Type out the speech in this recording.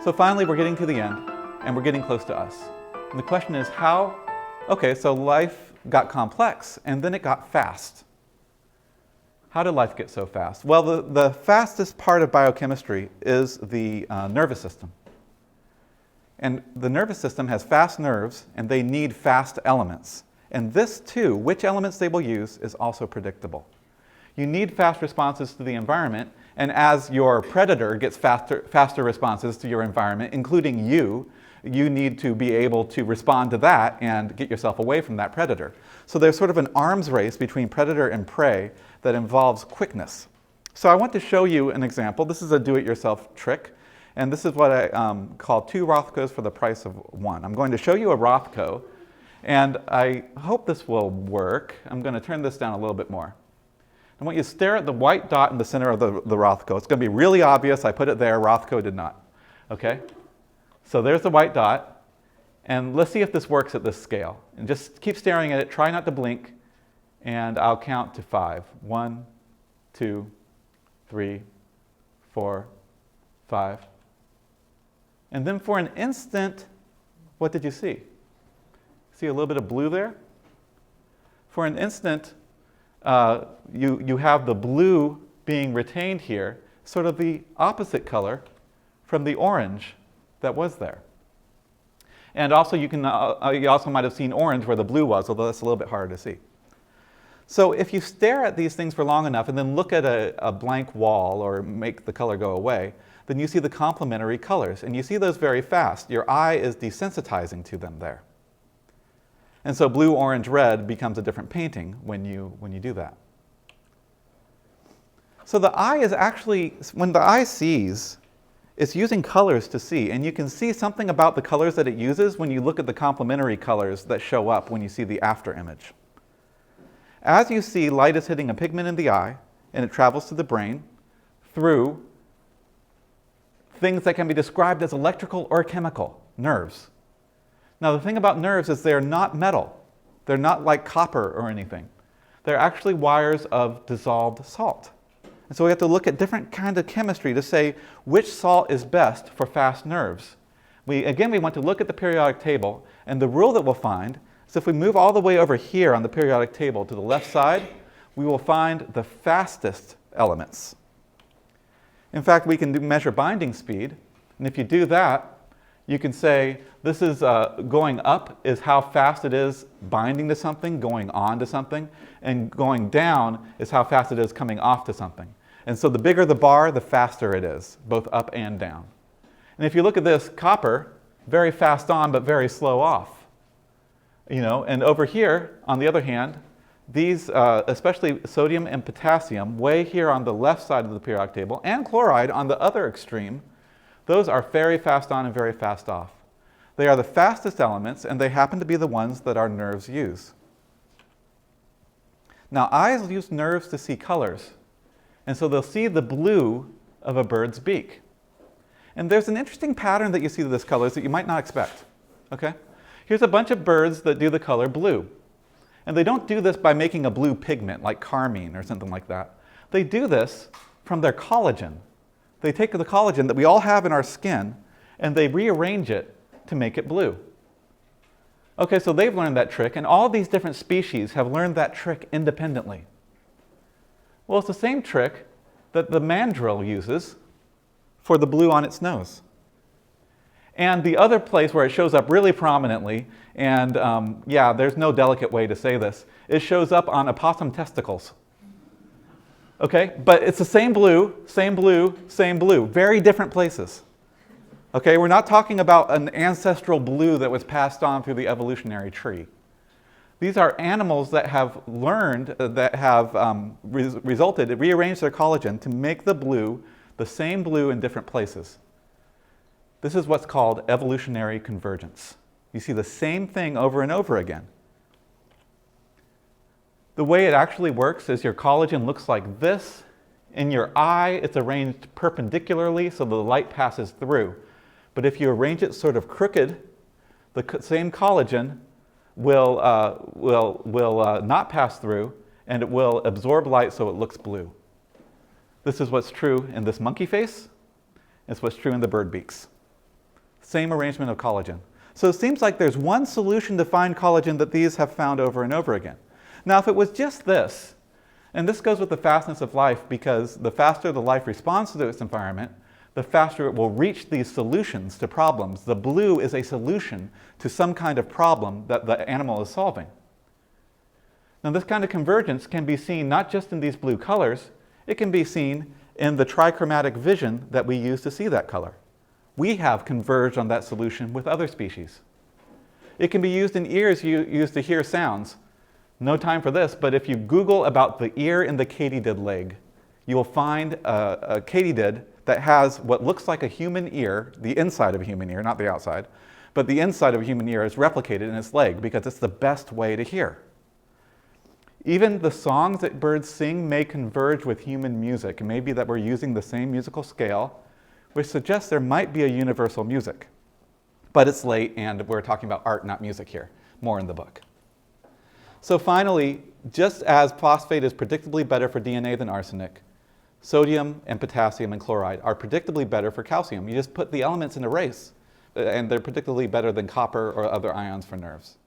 So finally, we're getting to the end, and we're getting close to us. And the question is how, okay, so life got complex, and then it got fast. How did life get so fast? Well, the fastest part of biochemistry is the nervous system. And the nervous system has fast nerves, and they need fast elements. And this too, which elements they will use, is also predictable. You need fast responses to the environment, and as your predator gets faster responses to your environment, including you need to be able to respond to that and get yourself away from that predator. So there's sort of an arms race between predator and prey that involves quickness. So I want to show you an example. This is a do-it-yourself trick, and this is what I call 2 Rothkos for the price of 1. I'm going to show you a Rothko, and I hope this will work. I'm going to turn this down a little bit more. I want you to stare at the white dot in the center of the Rothko. It's going to be really obvious. I put it there. Rothko did not. Okay? So there's the white dot. And let's see if this works at this scale. And just keep staring at it. Try not to blink. And I'll count to 5. 1, 2, 3, 4, 5. And then for an instant, what did you see? See a little bit of blue there? For an instant, you have the blue being retained here, sort of the opposite color from the orange that was there. And also you also might have seen orange where the blue was, although that's a little bit harder to see. So if you stare at these things for long enough and then look at a blank wall or make the color go away, then you see the complementary colors. And you see those very fast. Your eye is desensitizing to them there. And so blue, orange, red becomes a different painting when you do that. So the eye is actually, when the eye sees, it's using colors to see. And you can see something about the colors that it uses when you look at the complementary colors that show up when you see the after image. As you see, light is hitting a pigment in the eye, and it travels to the brain through things that can be described as electrical or chemical, nerves. Now, the thing about nerves is they're not metal. They're not like copper or anything. They're actually wires of dissolved salt. And so we have to look at different kinds of chemistry to say which salt is best for fast nerves. We want to look at the periodic table, and the rule that we'll find is if we move all the way over here on the periodic table to the left side, we will find the fastest elements. In fact, we can measure binding speed, and if you do that, you can say this is going up is how fast it is binding to something, going on to something, and going down is how fast it is coming off to something. And so the bigger the bar, the faster it is, both up and down. And if you look at this, copper, very fast on but very slow off. And over here, on the other hand, these, especially sodium and potassium, way here on the left side of the periodic table, and chloride on the other extreme, those are very fast on and very fast off. They are the fastest elements, and they happen to be the ones that our nerves use. Now, eyes use nerves to see colors, and so they'll see the blue of a bird's beak. And there's an interesting pattern that you see to this colors that you might not expect. Okay? Here's a bunch of birds that do the color blue. And they don't do this by making a blue pigment like carmine or something like that. They do this from their collagen. They take the collagen that we all have in our skin, and they rearrange it to make it blue. Okay, so they've learned that trick, and all these different species have learned that trick independently. Well, it's the same trick that the mandrill uses for the blue on its nose. And the other place where it shows up really prominently, and there's no delicate way to say this, it shows up on opossum testicles. Okay, but it's the same blue, same blue, same blue, very different places. Okay, we're not talking about an ancestral blue that was passed on through the evolutionary tree. These are animals that have learned, that have rearranged their collagen to make the same blue in different places. This is what's called evolutionary convergence. You see the same thing over and over again. The way it actually works is your collagen looks like this. In your eye, it's arranged perpendicularly so the light passes through. But if you arrange it sort of crooked, the same collagen will not pass through, and it will absorb light so it looks blue. This is what's true in this monkey face. It's what's true in the bird beaks. Same arrangement of collagen. So it seems like there's one solution to find collagen that these have found over and over again. Now, if it was just this, and this goes with the fastness of life, because the faster the life responds to its environment, the faster it will reach these solutions to problems. The blue is a solution to some kind of problem that the animal is solving. Now, this kind of convergence can be seen not just in these blue colors, it can be seen in the trichromatic vision that we use to see that color. We have converged on that solution with other species. It can be used in ears used to hear sounds. No time for this, but if you Google about the ear in the katydid leg, you will find a katydid that has what looks like a human ear, the inside of a human ear, not the outside, but the inside of a human ear is replicated in its leg because it's the best way to hear. Even the songs that birds sing may converge with human music. It may be that we're using the same musical scale, which suggests there might be a universal music. But it's late, and we're talking about art, not music here. More in the book. So finally, just as phosphate is predictably better for DNA than arsenic, sodium and potassium and chloride are predictably better for calcium. You just put the elements in a race, and they're predictably better than copper or other ions for nerves.